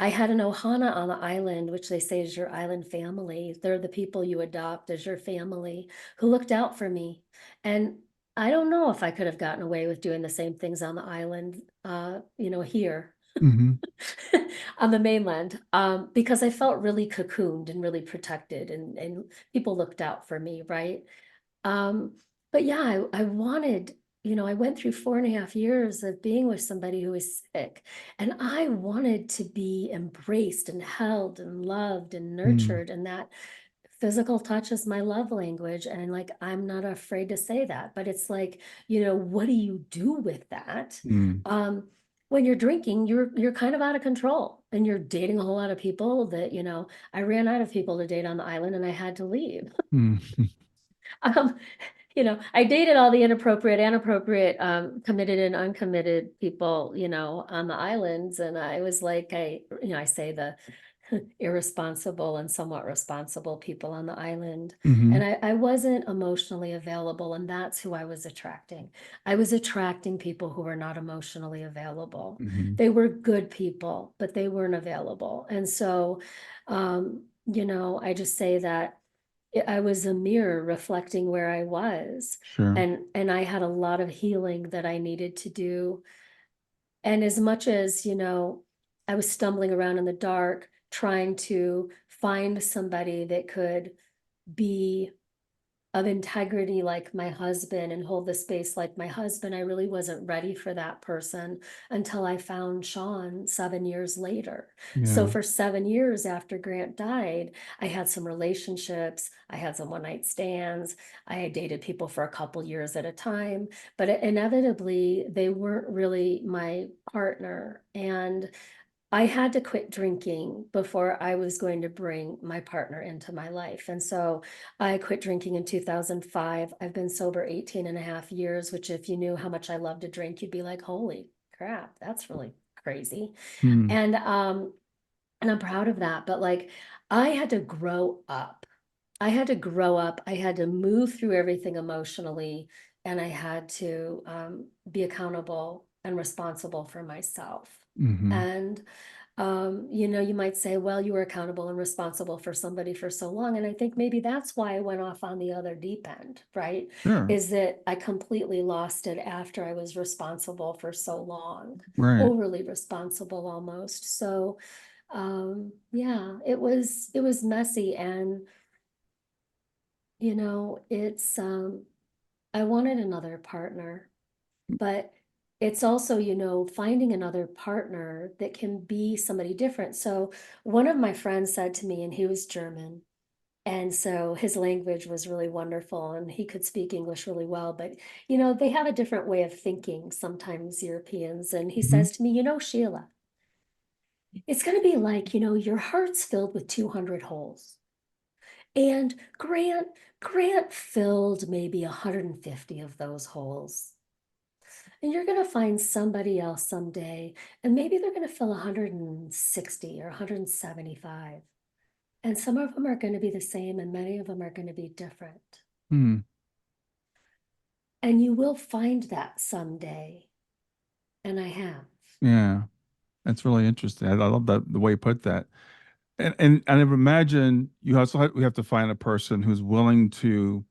I had an Ohana on the island, which they say is your island family. They're the people you adopt as your family who looked out for me. And I don't know if I could have gotten away with doing the same things on the island, here Hmm. on the mainland, because I felt really cocooned and really protected and people looked out for me, right? Um, but yeah, I wanted, I went through 4.5 years of being with somebody who was sick, and I wanted to be embraced and held and loved and Hmm. nurtured, and that physical touch is my love language. And like, I'm not afraid to say that, but it's like, what do you do with that? Hmm. Um, when you're drinking, you're kind of out of control and you're dating a whole lot of people that, I ran out of people to date on the island and I had to leave. Hmm. Um, I dated all the inappropriate and appropriate, committed and uncommitted people, on the islands. And I was like, I say the irresponsible and somewhat responsible people on the island. Mm-hmm. And I wasn't emotionally available, and that's who I was attracting. I was attracting people who were not emotionally available. Mm-hmm. They were good people, but they weren't available. And so, I just say that I was a mirror reflecting where I was. Sure. And I had a lot of healing that I needed to do. And as much as, I was stumbling around in the dark, trying to find somebody that could be of integrity like my husband and hold the space like my husband, I really wasn't ready for that person until I found Sean 7 years later. So Yeah. for 7 years after Grant died, I had some relationships, I had some one night stands, I had dated people for a couple years at a time, but inevitably they weren't really my partner. And I had to quit drinking before I was going to bring my partner into my life. And so I quit drinking in 2005. I've been sober 18 and a half years, which if you knew how much I love to drink, you'd be like, holy crap, that's really crazy. Hmm. And I'm proud of that. But like, I had to grow up. I had to grow up. I had to move through everything emotionally, and I had to be accountable and responsible for myself. Mm-hmm. And you might say, well, you were accountable and responsible for somebody for so long. And I think maybe that's why I went off on the other deep end, right? Sure. Is that I completely lost it after I was responsible for so long, Right. overly responsible almost. So yeah, it was messy. And it's I wanted another partner, but it's also, finding another partner that can be somebody different. So one of my friends said to me, and he was German, and so his language was really wonderful and he could speak English really well, but they have a different way of thinking sometimes, Europeans. And he Mm-hmm. says to me, Sheila, it's going to be like, your heart's filled with 200 holes. And Grant filled maybe 150 of those holes. And you're going to find somebody else someday, and maybe they're going to fill 160 or 175. And some of them are going to be the same, and many of them are going to be different. Hmm. And you will find that someday. And I have. Yeah. That's really interesting. I love that the way you put that. And I imagine we have to find a person who's willing to,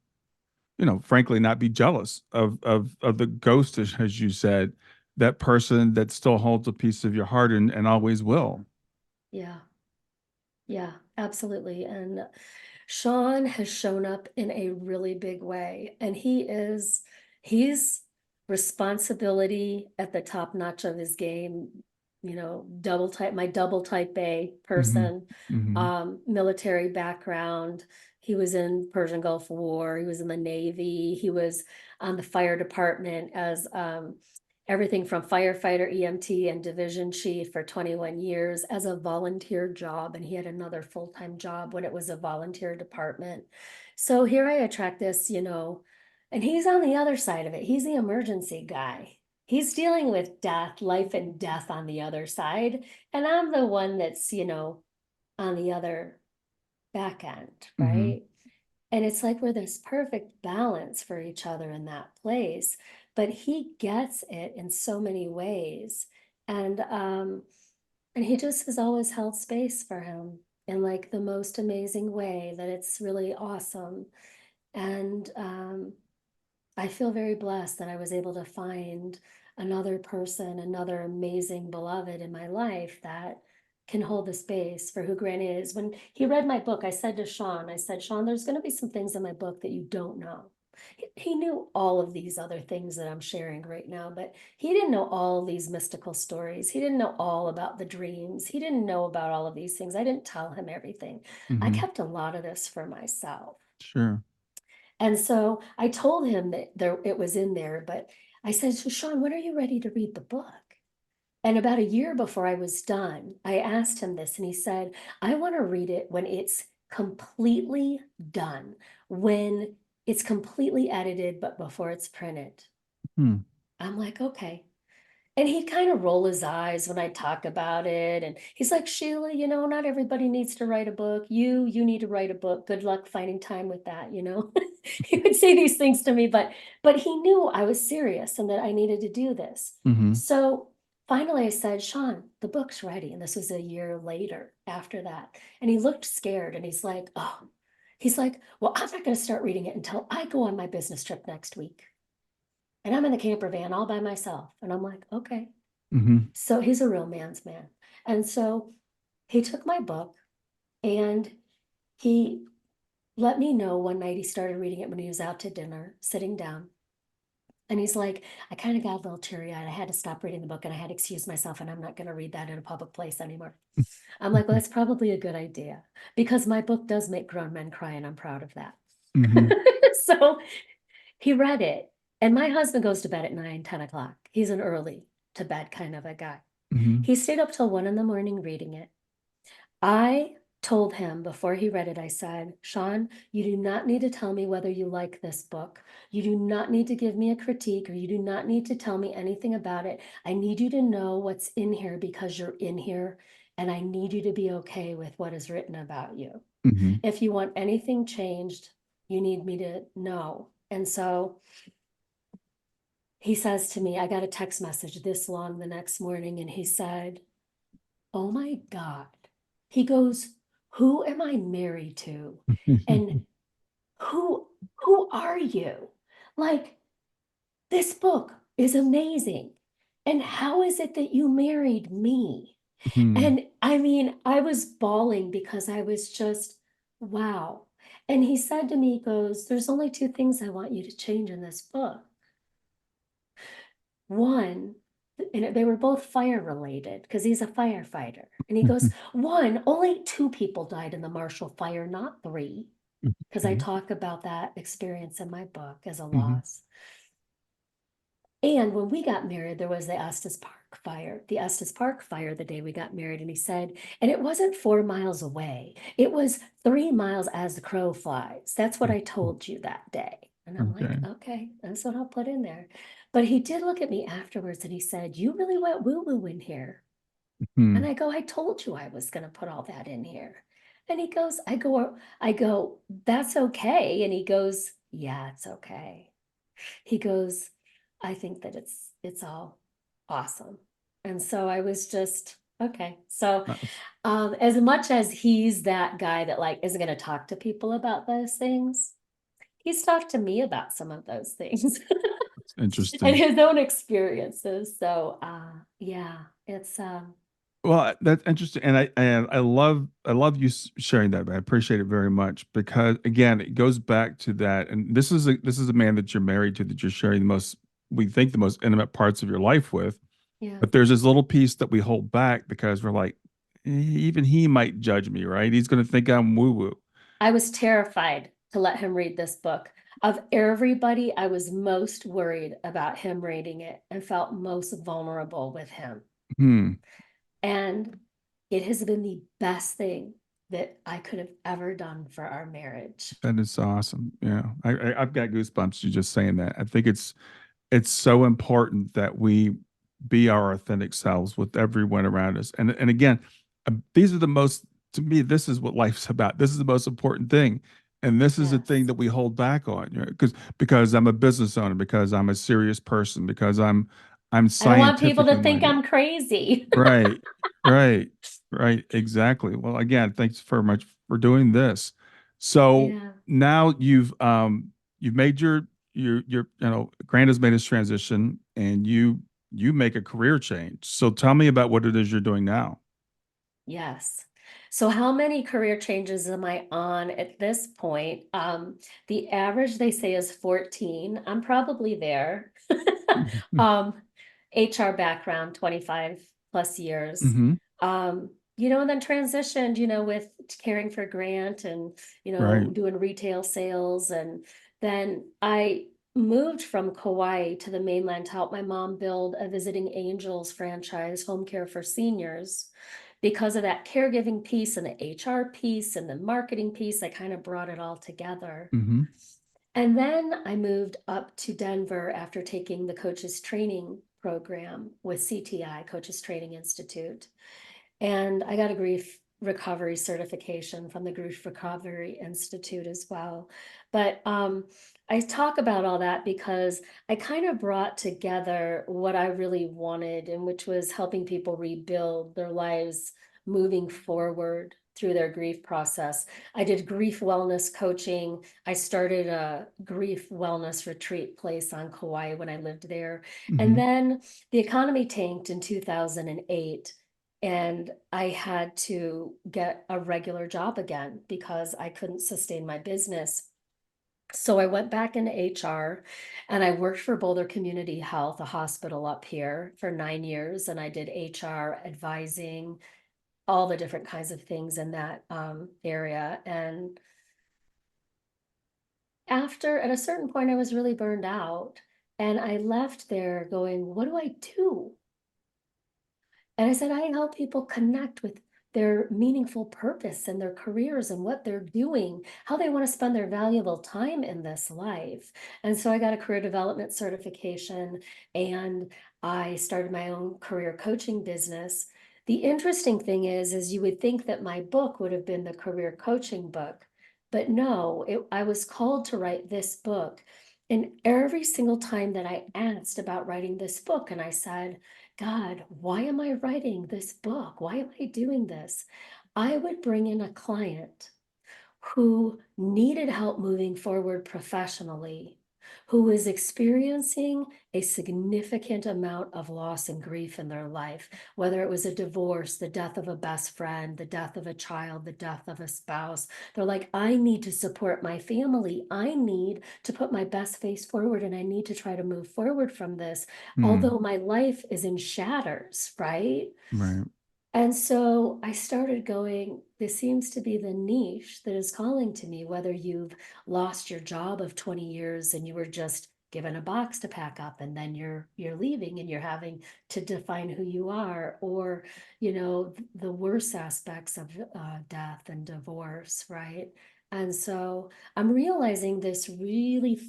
frankly, not be jealous of the ghost, as you said, that person that still holds a piece of your heart and always will. Yeah. Yeah, absolutely. And Sean has shown up in a really big way, and he's responsibility at the top notch of his game, double type A Hmm. person, Hmm. military background. He was in Persian Gulf War, he was in the Navy, he was on the fire department as everything from firefighter, EMT, and division chief for 21 years as a volunteer job. And he had another full-time job when it was a volunteer department. So here I attract this, and he's on the other side of it. He's the emergency guy. He's dealing with death, life and death on the other side. And I'm the one that's, on the other back end, Hmm. right? And it's like we're this perfect balance for each other in that place. But he gets it in so many ways. And he just has always held space for him in like the most amazing way that it's really awesome. And I feel very blessed that I was able to find another person, another amazing beloved in my life that can hold the space for who Grant is. When he read my book, I said to Sean, Sean, there's going to be some things in my book that you don't know. He knew all of these other things that I'm sharing right now, but he didn't know all these mystical stories. He didn't know all about the dreams. He didn't know about all of these things. I didn't tell him everything. I Hmm. kept a lot of this for myself. Sure. And so I told him that it was in there, but I said, so Sean, when are you ready to read the book? And about a year before I was done, I asked him this, and he said, I want to read it when it's completely done, when it's completely edited, but before it's printed. Hmm. I'm like, okay. And he'd kind of roll his eyes when I talk about it. And he's like, Sheila, not everybody needs to write a book. You need to write a book. Good luck finding time with that. He would say these things to me, but he knew I was serious and that I needed to do this. Mm-hmm. So finally I said, Sean, the book's ready. And this was a year later after that. And he looked scared and he's like, well, I'm not going to start reading it until I go on my business trip next week. And I'm in the camper van all by myself. And I'm like, okay. Mm-hmm. So he's a real man's man. And so he took my book and he let me know one night he started reading it when he was out to dinner, sitting down. And he's like, I kind of got a little teary eyed. I had to stop reading the book and I had to excuse myself, and I'm not going to read that in a public place anymore. I'm like, well, that's probably a good idea because my book does make grown men cry, and I'm proud of that. Mm-hmm. So he read it. And my husband goes to bed at 9, 10 o'clock. He's an early to bed kind of a guy. Mm-hmm. He stayed up till 1 in the morning reading it. I told him before he read it, I said, Sean, you do not need to tell me whether you like this book. You do not need to give me a critique, or you do not need to tell me anything about it. I need you to know what's in here because you're in here, and I need you to be okay with what is written about you. Mm-hmm. If you want anything changed, you need me to know. And so he says to me, I got a text message this long the next morning, and he said, oh my God. He goes, who am I married to? And who who are you? Like, this book is amazing. And how is it that you married me? Mm-hmm. And I mean, I was bawling because I was just, wow. And he said to me, he goes, there's only two things I want you to change in this book. One, and they were both fire related because he's a firefighter. And he goes, one, only two people died in the Marshall Fire, not three, because I Okay. talk about that experience in my book as a Mm-hmm. loss. And when we got married, there was the Estes Park fire, the day we got married. And he said, and it wasn't 4 miles away. It was 3 miles as the crow flies. That's what I told you that day. And I'm like, Okay. okay, that's what I'll put in there. But he did look at me afterwards and he said, you really went woo-woo in here. And Hmm. I go, I told you I was going to put all that in here. And he goes, I go, that's okay. And he goes, yeah, it's okay. He goes, I think that it's all awesome. And so I was just, okay. So That's as much as he's that guy that like isn't going to talk to people about those things, he's talked to me about some of those things and interesting. his own experiences. So yeah, it's Well, that's interesting, and I love you sharing that. I appreciate it very much because again, it goes back to that. And this is a man that you're married to, that you're sharing the most, we think, the most intimate parts of your life with. yeah. But there's this little piece that we hold back because we're like, even he might judge me, right? He's going to think I'm woo woo. I was terrified to let him read this book. Of everybody, I was most worried about him reading it and felt most vulnerable with him. Hmm. And it has been the best thing that I could have ever done for our marriage. That is awesome. Yeah, I've got goosebumps you just saying that. I think it's so important that we be our authentic selves with everyone around us. And again, these are the most, to me, this is what life's about. This is the most important thing. And this is the thing Yes. that we hold back on, you know, because I'm a business owner, because I'm a serious person, because I'm I don't want people scientifically to think minded. I'm crazy. Right, right, right. Exactly. Well, again, thanks very much for doing this. So Yeah. now you've made your Grant has made his transition, and you make a career change. So tell me about what it is you're doing now. Yes. So how many career changes am I on at this point? The average they say is 14. I'm probably there. Um, HR background, 25 plus years. Hmm. And then transitioned, with caring for Grant and, Right. doing retail sales. And then I moved from Kauai to the mainland to help my mom build a Visiting Angels franchise, home care for seniors. Because of that caregiving piece and the HR piece and the marketing piece, I kind of brought it all together. Hmm. And then I moved up to Denver after taking the coaches training program with CTI, Coaches Training Institute. And I got a grief recovery certification from the Grief Recovery Institute as well. But I talk about all that because I kind of brought together what I really wanted, and which was helping people rebuild their lives moving forward through their grief process. I did grief wellness coaching. I started a grief wellness retreat place on Kauai when I lived there. And Hmm. then the economy tanked in 2008, and I had to get a regular job again because I couldn't sustain my business. So I went back into HR and I worked for Boulder Community Health, a hospital up here, for 9 years. And I did HR advising, all the different kinds of things in that area. And at a certain point, I was really burned out. And I left there going, what do I do? And I said, I help people connect with their meaningful purpose and their careers and what they're doing, how they want to spend their valuable time in this life. And so I got a career development certification and I started my own career coaching business. The interesting thing is you would think that my book would have been the career coaching book, but no, I was called to write this book. And every single time that I asked about writing this book, and I said, God, why am I writing this book? Why am I doing this? I would bring in a client who needed help moving forward professionally, who was experiencing a significant amount of loss and grief in their life, whether it was a divorce, the death of a best friend, the death of a child, the death of a spouse. They're like, I need to support my family. I need to put my best face forward and I need to try to move forward from this, Mm, although my life is in shatters, right? right. And so I started going, this seems to be the niche that is calling to me, whether you've lost your job of 20 years and you were just given a box to pack up and then you're leaving and you're having to define who you are, or the worst aspects of death and divorce, right? And so I'm realizing this really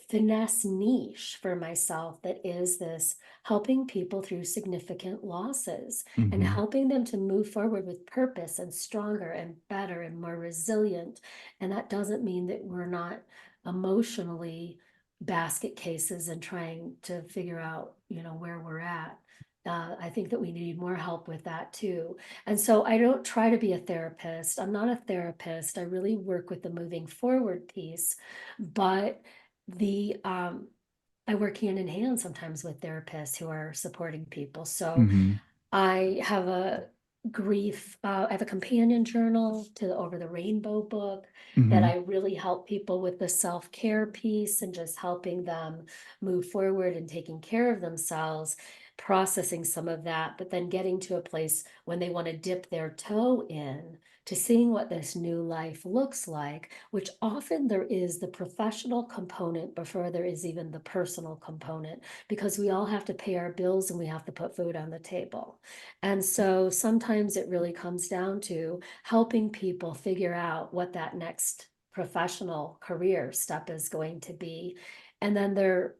finesse niche for myself that is this helping people through significant losses and Hmm. helping them to move forward with purpose and stronger and better and more resilient. And that doesn't mean that we're not emotionally basket cases and trying to figure out, where we're at. I think that we need more help with that too. And so I don't try to be a therapist. I'm not a therapist. I really work with the moving forward piece, but the I work hand in hand sometimes with therapists who are supporting people. So Hmm. I have I have a companion journal to the Over the Rainbow book that Hmm. I really help people with the self-care piece and just helping them move forward and taking care of themselves, processing some of that, but then getting to a place when they want to dip their toe in to seeing what this new life looks like, which often there is the professional component before there is even the personal component, because we all have to pay our bills and we have to put food on the table. And so sometimes it really comes down to helping people figure out what that next professional career step is going to be. And then their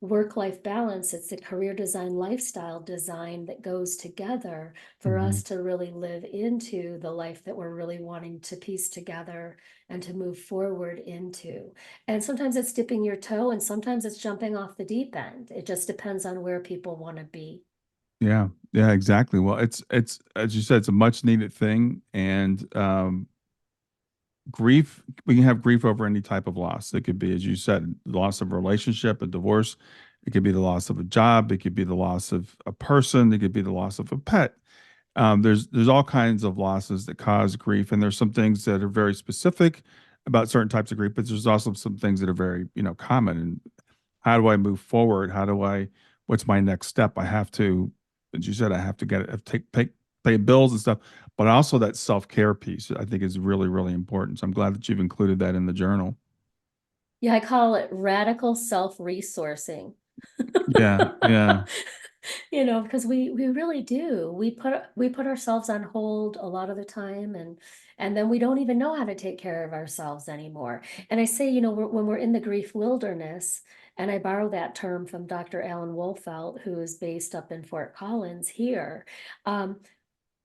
work-life balance, it's a career design, lifestyle design that goes together for Hmm. us to really live into the life that we're really wanting to piece together and to move forward into. And sometimes it's dipping your toe and sometimes it's jumping off the deep end. It just depends on where people want to be. Yeah. Yeah, exactly. Well, it's as you said, it's a much needed thing. And grief, we can have grief over any type of loss. It could be, as you said, loss of a relationship, a divorce. It could be the loss of a job. It could be the loss of a person. It could be the loss of a pet. There's all kinds of losses that cause grief, and there's some things that are very specific about certain types of grief, but there's also some things that are very, common. And how do I move forward? What's my next step? I have to, as you said, I have to pay bills and stuff, but also that self-care piece I think is really, really important. So I'm glad that you've included that in the journal. Yeah, I call it radical self-resourcing. Yeah. Yeah. You know, because we really do. We put ourselves on hold a lot of the time, and then we don't even know how to take care of ourselves anymore. And I say, you know, when we're in the grief wilderness, and I borrow that term from Dr. Alan Wolfelt, who is based up in Fort Collins here.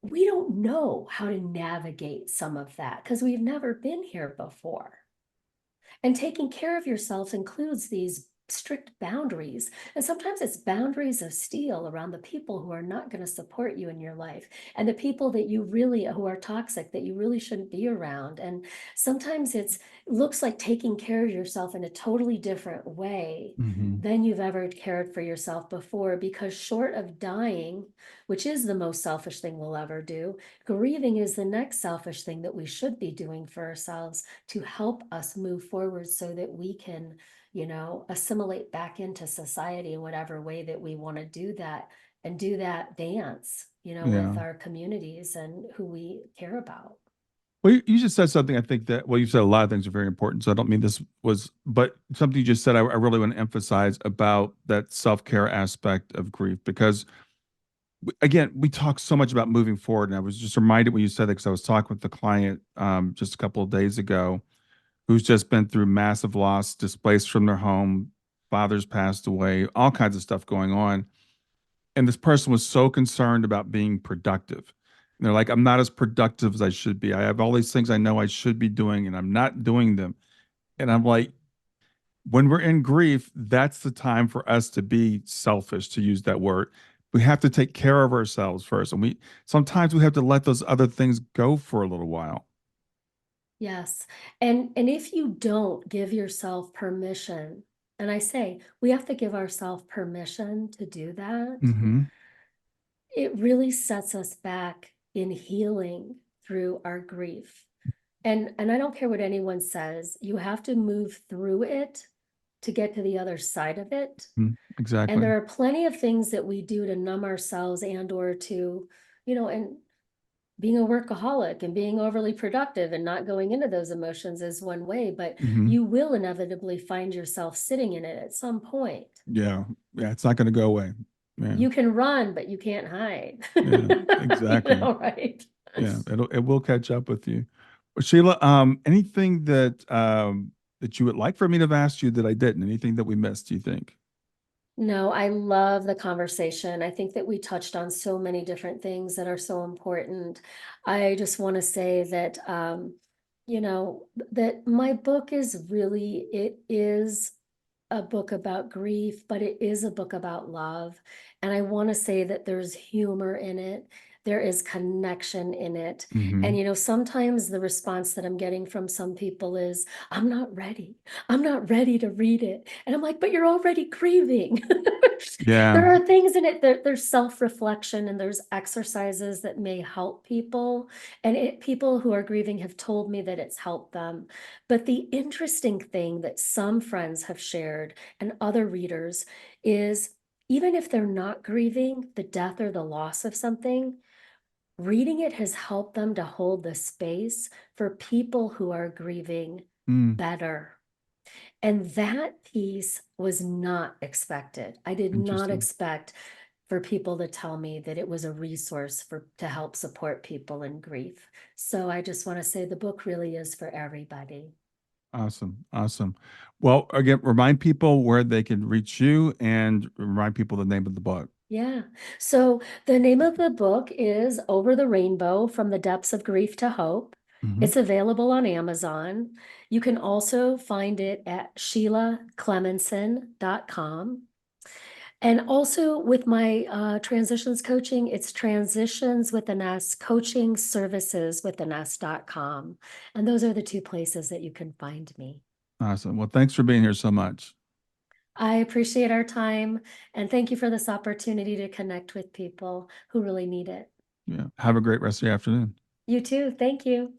We don't know how to navigate some of that because we've never been here before. And taking care of yourself includes these strict boundaries. And sometimes it's boundaries of steel around the people who are not going to support you in your life and the people that you really, who are toxic, that you really shouldn't be around. And sometimes it looks like taking care of yourself in a totally different way Hmm. than you've ever cared for yourself before, because short of dying, which is the most selfish thing we'll ever do, grieving is the next selfish thing that we should be doing for ourselves to help us move forward so that we can, you know, assimilate back into society in whatever way that we want to do that, and do that dance, you know, with Yeah. our communities and who we care about. Well, you just said something. I think that, well, you said a lot of things are very important. So I don't mean this was, but something you just said, I really want to emphasize about that self-care aspect of grief, because again, we talk so much about moving forward. And I was just reminded when you said that, because I was talking with the client just a couple of days ago, who's just been through massive loss, displaced from their home, father's passed away, all kinds of stuff going on. And this person was so concerned about being productive. And they're like, I'm not as productive as I should be. I have all these things I know I should be doing, and I'm not doing them. And I'm like, when we're in grief, that's the time for us to be selfish, to use that word. We have to take care of ourselves first. And we sometimes we have to let those other things go for a little while. Yes. And if you don't give yourself permission, and I say we have to give ourselves permission to do that, Hmm. it really sets us back in healing through our grief. And I don't care what anyone says, you have to move through it to get to the other side of it. And Exactly. there are plenty of things that we do to numb ourselves and or to, you know, and being a workaholic and being overly productive and not going into those emotions is one way, but Hmm. you will inevitably find yourself sitting in it at some point. Yeah. Yeah. It's not going to go away. Yeah. You can run, but you can't hide. Yeah. You Exactly. know, right? Yeah. It will catch up with you. Well, Sheila, anything that you would like for me to have asked you that I didn't? Anything that we missed, do you think? No, I love the conversation. I think that we touched on so many different things that are so important. I just want to say that, you know, that my book is really, it is a book about grief, but it is a book about love. And I want to say that there's humor in it. There is connection in it. And, Hmm. you know, sometimes the response that I'm getting from some people is, I'm not ready. I'm not ready to read it. And I'm like, but you're already grieving. Yeah. There are things in it that there's self-reflection and there's exercises that may help people. And people who are grieving have told me that it's helped them. But the interesting thing that some friends have shared and other readers is, even if they're not grieving the death or the loss of something, reading it has helped them to hold the space for people who are grieving Mm, better. And that piece was not expected. I did not interesting. expect for people to tell me that it was a resource for to help support people in grief. So I just want to say the book really is for everybody. Awesome. Awesome. Well, again, remind people where they can reach you and remind people the name of the book. Yeah. So the name of the book is Over the Rainbow: From the Depths of Grief to Hope. Hmm. It's available on Amazon. You can also find it at SheilaClemenson.com. And also with my transitions coaching, it's transitions with an S, coaching services with an S.com. And those are the two places that you can find me. Awesome. Well, thanks for being here so much. I appreciate our time and thank you for this opportunity to connect with people who really need it. Yeah. Have a great rest of your afternoon. You too. Thank you.